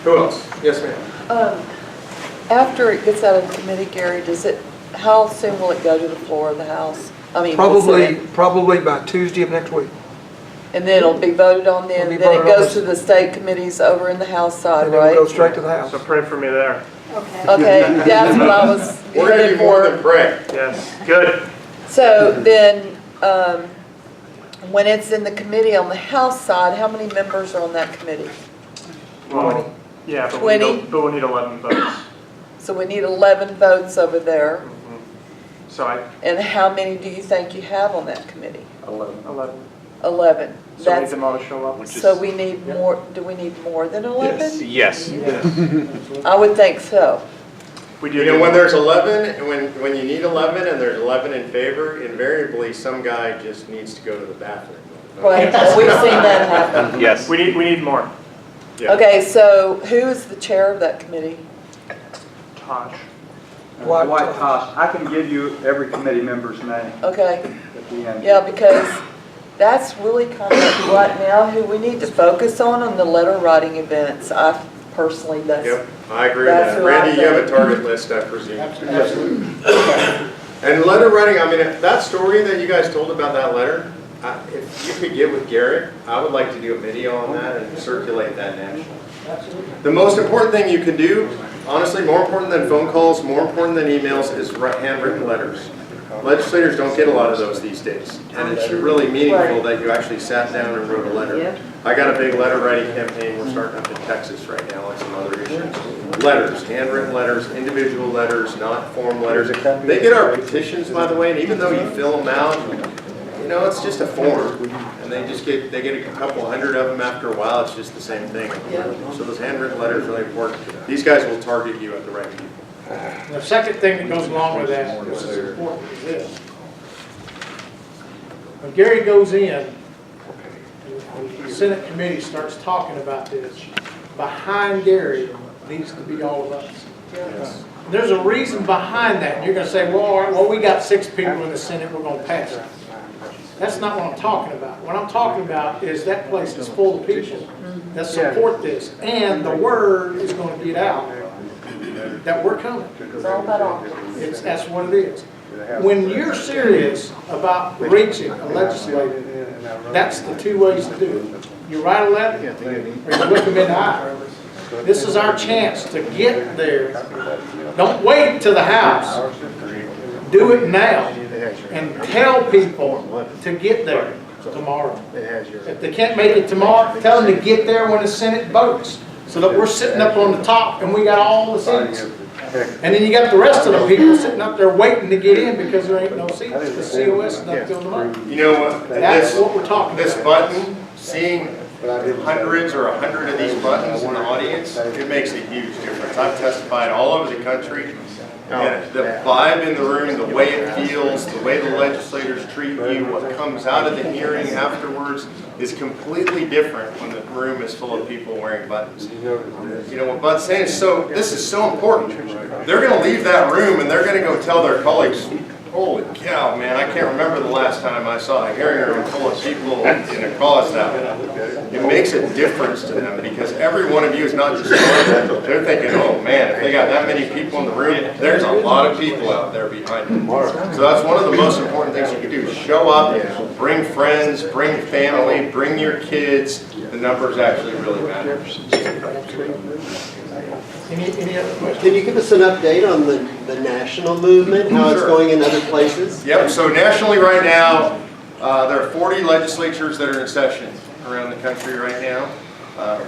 Who else? Yes, ma'am. After it gets out of the committee, Gary, how soon will it go to the floor of the House? I mean, Probably by Tuesday of next week. and then it'll be voted on then, It'll be then it voted on goes to the state committees over in the House side, And then we'll right? go straight to the House. So pray for me there. Okay, that's what I was We're going to headed do more than for. pray. Yes, good. So then, when it's in the committee on the House side, how many members are on that committee? Well, yeah, but 20? we need 11 votes. So we need 11 votes over there. So And how many do you think you have on that committee? 11. 11. So we need the most show up. So we need more, do we need more than 11? Yes. I would think so. We do. You know, when there's 11, and when you need 11 and there's 11 in favor, invariably some guy just needs to go to the bathroom. Right, we've seen that happen. Yes. We need more. Yeah. Okay, so who is the chair of that committee? Tosh. White Tosh. I can give you every committee member's name Okay, at the end. yeah, because that's really kind of right now who we need to focus on the letter writing events. I personally, Yep, that's, I agree with That's that. who I Randy, you have a think. target list, I presume. Absolutely. And letter writing, I mean, that story that you guys told about that letter, if you could get with Garrett, I would like to do a video on that and circulate that nationally. The most important thing you can do, honestly, more important than phone calls, more important than emails, is handwritten letters. Legislators don't get a lot of those these days, and it's really meaningful that you actually sat down and wrote a letter. I got a big letter writing campaign we're starting up in Texas right now on some other issues. Letters, handwritten letters, individual letters, not form letters. They get our petitions, by the way, and even though you fill them out, you know, it's just a form, and they get a couple hundred of them after a while. It's just the same thing. So those handwritten letters are really important. These guys will target you at the right people. The second thing that goes along with that, which is important, is this. When Gary goes in, and the Senate committee starts talking about this, behind Gary needs to be all of us. Yes. There's a reason behind that. And you're going to say, well, all right, well, we got 6 people in the Senate, we're going to pass it. That's not what I'm talking about. What I'm talking about is that place is full of people that support this. And the word is going to get out that we're coming. it's all about office. That's what it is. When you're serious about reaching a legislator, that's the 2 ways to do it. You write a letter, or you look them in the eye. This is our chance to get there. Don't wait till the House. Do it now. And tell people to get there tomorrow. If they can't make it tomorrow, tell them to get there when the Senate votes. So that we're sitting up on the top and we got all the seats. And then you got the rest of the people sitting up there waiting to get in because there ain't no seats. The COS is not filling them up. You know what? That's what we're talking This about. button, seeing hundreds or 100 of these buttons in the audience, it makes a huge difference. I've testified all over the country. And the vibe in the room, the way it feels, the way the legislators treat you, what comes out of the hearing afterwards is completely different when the room is full of people wearing buttons. You know what Bud's saying is this is so important. They're going to leave that room and they're going to go tell their colleagues, holy cow, man, I can't remember the last time I saw a hearing room full of people in a cause that way. It makes a difference to them because every one of you is not just one. They're thinking, oh man, if they got that many people in the room, there's a lot of people out there behind them. So that's one of the most important things you can do. Show up, bring friends, bring family, bring your kids. The numbers actually really matter. Any other questions? Can you give us an update on the national movement, how it's Sure. going in other places? Yep, so nationally right now, there are 40 legislatures that are in session around the country right now.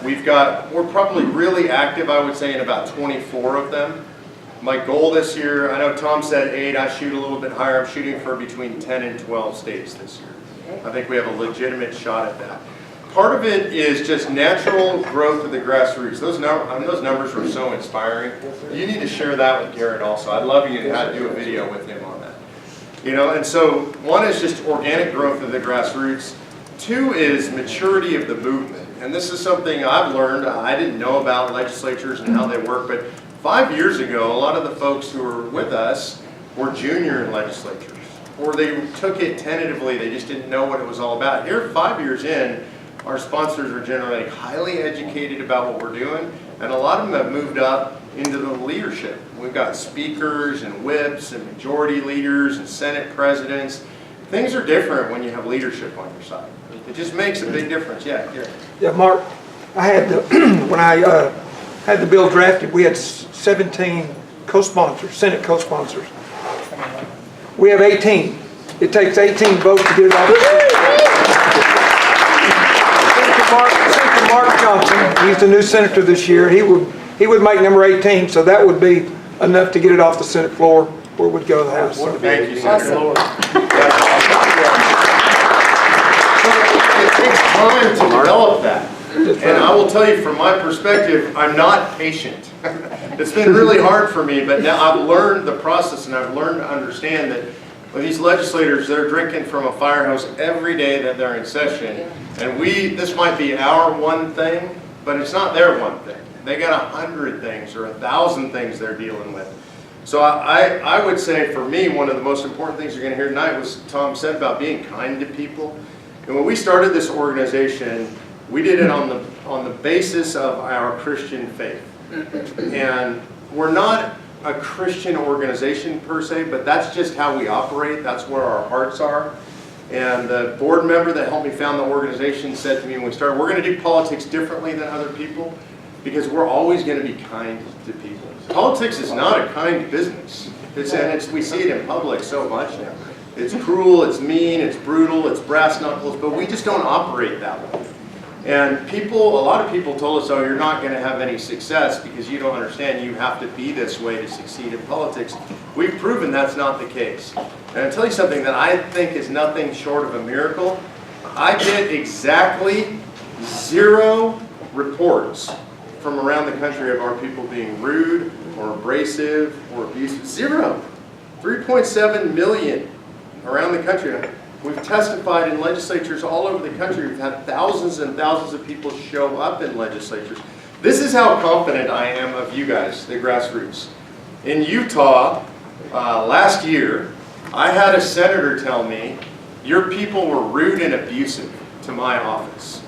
We're probably really active, I would say, in about 24 of them. My goal this year, I know Tom said 8, I shoot a little bit higher. I'm shooting for between 10 and 12 states this year. I think we have a legitimate shot at that. Part of it is just natural growth of the grassroots. Those numbers were so inspiring. You need to share that with Garrett also. I'd love you to do a video with him on that. You know, and so one is just organic growth of the grassroots. 2 is maturity of the movement. And this is something I've learned. I didn't know about legislatures and how they work, but 5 years ago, a lot of the folks who were with us were junior in legislatures, or they took it tentatively. They just didn't know what it was all about. Here, 5 years in, our sponsors are generally highly educated about what we're doing, And a lot of them have moved up into the leadership. We've got speakers and whips and majority leaders and Senate presidents. Things are different when you have leadership on your side. It just makes a big difference. Yeah, Gary. Yeah, Mark, I had the, when I had the bill drafted, we had 17 co-sponsors, Senate co-sponsors. We have 18. It takes 18 votes to get it off. Senator Mark Johnson, he's the new senator this year. He would make number 18, so that would be enough to get it off the Senate floor where it would go to the House. So. Thank you, Senator. Awesome. It takes time to develop that. And I will tell you from my perspective, I'm not patient. It's been really hard for me, but now I've learned the process and I've learned to understand that these legislators, they're drinking from a fire hose every day that they're in session. And this might be our one thing, but it's not their one thing. They got 100 things or 1,000 things they're dealing with. So I would say for me, one of the most important things you're going to hear tonight was Tom said about being kind to people. And when we started this organization, we did it on the basis of our Christian faith. And we're not a Christian organization per se, but that's just how we operate. That's where our hearts are. And the board member that helped me found the organization said to me when we started, we're going to do politics differently than other people because we're always going to be kind to people. Politics is not a kind business. We see it in public so much now. It's cruel, it's mean, it's brutal, it's brass knuckles, but we just don't operate that way. And a lot of people told us, oh, you're not going to have any success because you don't understand you have to be this way to succeed in politics. We've proven that's not the case. And I'll tell you something that I think is nothing short of a miracle. I get exactly 0 reports from around the country of our people being rude or abrasive or abusive. 0. 3.7 million around the country. We've testified in legislatures all over the country. We've had thousands and thousands of people show up in legislatures. This is how confident I am of you guys, the grassroots. In Utah, last year, I had a senator tell me, your people were rude and abusive to my office.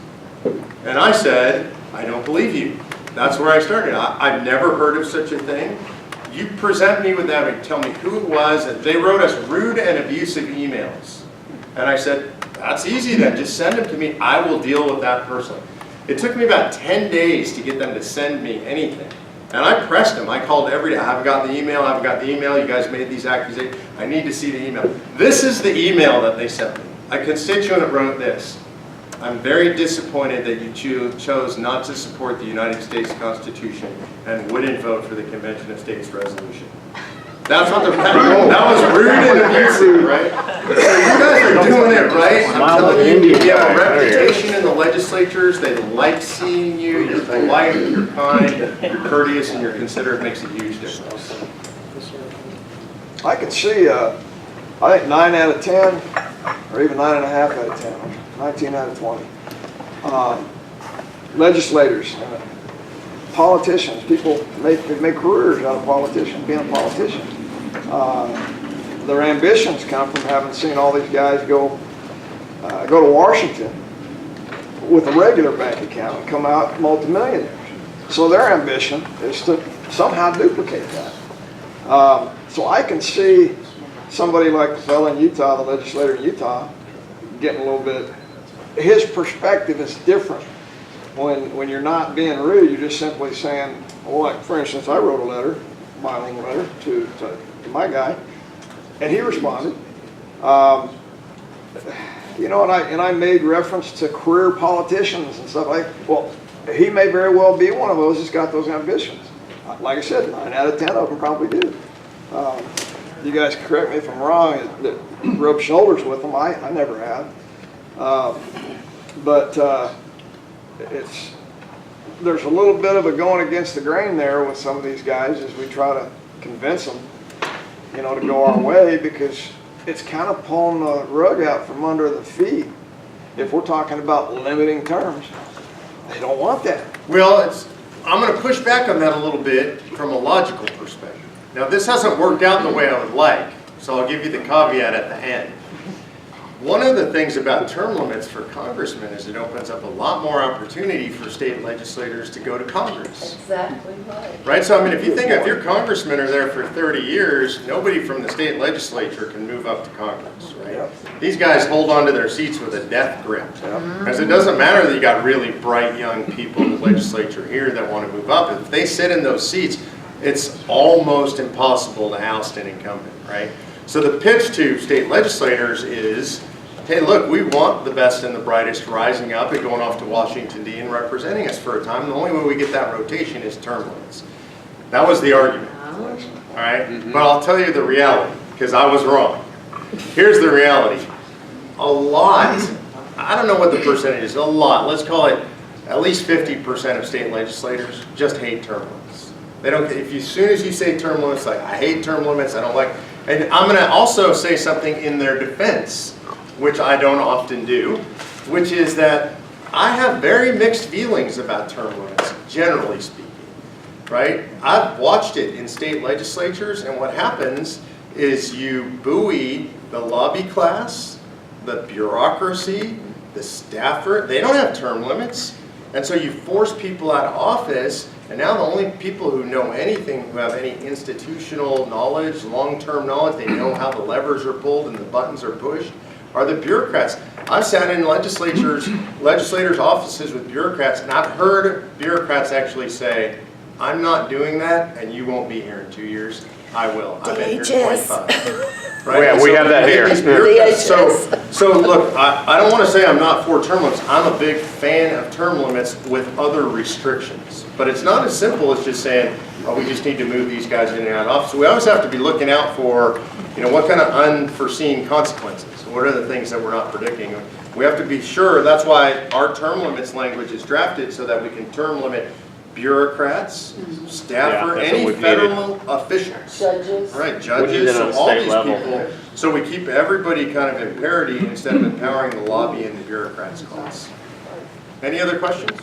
And I said, I don't believe you. That's where I started. I've never heard of such a thing. You present me with that and tell me who it was. And they wrote us rude and abusive emails. And I said, that's easy then, just send them to me, I will deal with that person. It took me about 10 days to get them to send me anything. And I pressed them, I called every day, I haven't got the email, you guys made these accusations, I need to see the email. This is the email that they sent me. A constituent wrote this, I'm very disappointed that you chose not to support the United States Constitution and wouldn't vote for the Convention of States resolution. That's what that was rude and abusive, right? So you guys are doing it right. I'm telling you, you have a reputation in the legislatures. They like seeing you. You're polite, you're kind, you're courteous, and you're considerate. It makes a huge difference. I can see, I think 9 out of 10, or even 9.5 out of 10, 19 out of 20. Legislators, politicians, people make careers out of politicians, being a politician. Their ambitions come from having seen all these guys go to Washington with a regular bank account and come out multimillionaires. So their ambition is to somehow duplicate that. So I can see somebody like the fellow in Utah, the legislator in Utah, getting a little bit, his perspective is different. When you're not being rude, you're just simply saying, well, like for instance, I wrote a letter, my own letter to my guy, and he responded. You know, and I made reference to career politicians and stuff like, well, he may very well be one of those that's got those ambitions. Like I said, 9 out of 10 of them probably do. You guys can correct me if I'm wrong, that rub shoulders with them, I never have. There's a little bit of a going against the grain there with some of these guys as we try to convince them, you know, to go our way, because it's kind of pulling the rug out from under the feet. If we're talking about limiting terms, they don't want that. Well, I'm going to push back on that a little bit from a logical perspective. Now, this hasn't worked out the way I would like, so I'll give you the caveat at the end. One of the things about term limits for congressmen is it opens up a lot more opportunity for state legislators to go to Congress. Exactly right. Right, so I mean, if you think if your congressmen are there for 30 years, nobody from the state legislature can move up to Congress, right? These guys hold on to their seats with a death grip. Because it doesn't matter that you got really bright young people in the legislature here that want to move up. If they sit in those seats, it's almost impossible to oust an incumbent, right? So the pitch to state legislators is, hey, look, we want the best and the brightest rising up and going off to Washington, D.C. and representing us for a time. The only way we get that rotation is term limits. That was the argument, all right? But I'll tell you the reality, because I was wrong. Here's the reality. A lot, I don't know what the percentage is, a lot, let's call it at least 50% of state legislators just hate term limits. They don't, as soon as you say term limits, like, I hate term limits, I don't like, and I'm gonna also say something in their defense, which I don't often do, which is that I have very mixed feelings about term limits, generally speaking, right? I've watched it in state legislatures, and what happens is you buoy the lobby class, the bureaucracy, the staffer. They don't have term limits, and so you force people out of office, and now the only people who know anything, who have any institutional knowledge, long-term knowledge, they know how the levers are pulled and the buttons are pushed, are the bureaucrats. I've sat in legislators' offices with bureaucrats, and I've heard bureaucrats actually say, I'm not doing that, and you won't be here in 2 years. I will. I've been here 25. Right? Yeah, And we so have that you get here. these bureaucrats. So look, I don't want to say I'm not for term limits. I'm a big fan of term limits with other restrictions. But it's not as simple as just saying, oh, we just need to move these guys in and out of office. We always have to be looking out for, what kind of unforeseen consequences. What are the things that we're not predicting? We have to be sure. That's why our term limits language is drafted so that we can term limit bureaucrats, staffer, that's what any we've federal officials. Judges. Right, We need judges, that so on a all state these level. people. So we keep everybody kind of in parity instead of empowering the lobby and the bureaucrats' class. Any other questions?